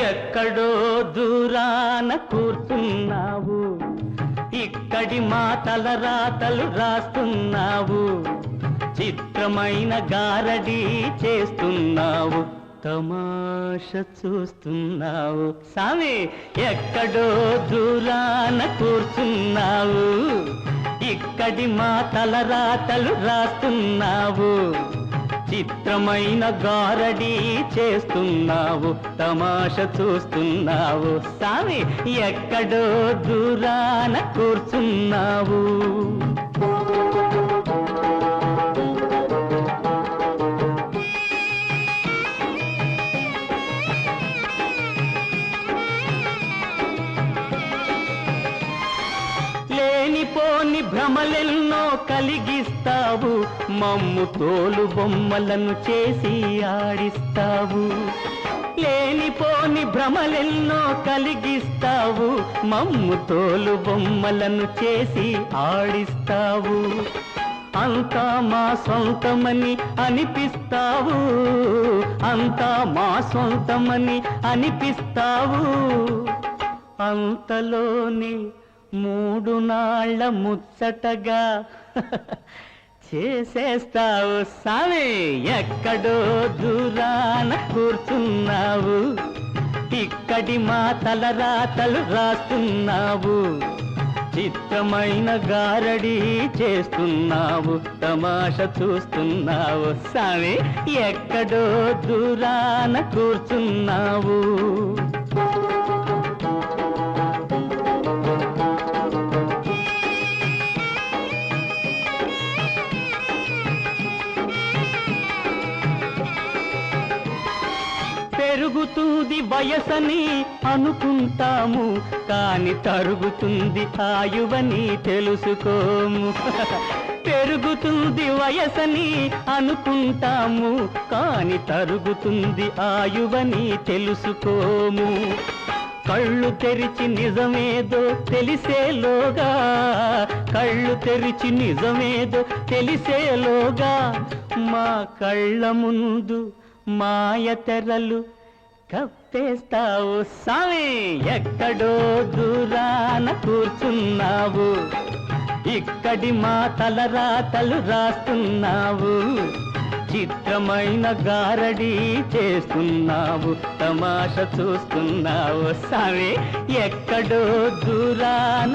ఎక్కడో దూరాన కూర్చున్నావు, ఇక్కడి మాటల రాతలు రాస్తున్నావు, చిత్రమైన గారడీ చేస్తున్నావు, తమాష చూస్తున్నావు. సామి ఎక్కడో దూరాన కూర్చున్నావు, ఇక్కడి మాటల రాతలు రాస్తున్నావు, చిత్రమైన గారడీ చేస్తున్నావు, తమాష చూస్తున్నావు. సామి ఎక్కడో దూరాన కూర్చున్నావు. లేనిపోని భ్రమలెన్నో కలిగిస్తావు, మమ్ము తోలు బొమ్మలను చేసి ఆడిస్తావు. లేనిపోని భ్రమలెన్నో కలిగిస్తావు, మమ్ము తోలు బొమ్మలను చేసి ఆడిస్తావు. అంతా మా సొంతమని అనిపిస్తావు, అంతా మా సొంతమని అనిపిస్తావు. అంతలోని 3 నాళ్ళ ముచ్చటగా చేసేస్తావు. సామి ఎక్కడో దూరాన కూర్చున్నావు, ఇక్కడి మాటల రాతలు రాస్తున్నావు, చిత్రమైన గారడీ చేస్తున్నావు, తమాష చూస్తున్నావు. సామి ఎక్కడో దూరాన కూర్చున్నావు. పెరుగుతుంది వయసని అనుకుంటాము, కాని తరుగుతుంది ఆయువని తెలుసుకోము. పెరుగుతుంది వయసని అనుకుంటాము, కాని తరుగుతుంది ఆయువని తెలుసుకోము. కళ్ళు తెరిచి నిజమేదో తెలిసేలోగా, కళ్ళు తెరిచి నిజమేదో తెలిసేలోగా, మా కళ్ళ ముందు మాయ తెరలు కప్పేస్తావు. సామి ఎక్కడో దూరాన కూర్చున్నావు, ఇక్కడి మాటల రాతలు రాస్తున్నావు, చిత్రమైన గారడీ చేస్తున్నావు, తమాష చూస్తున్నావు. సామి ఎక్కడో దూరాన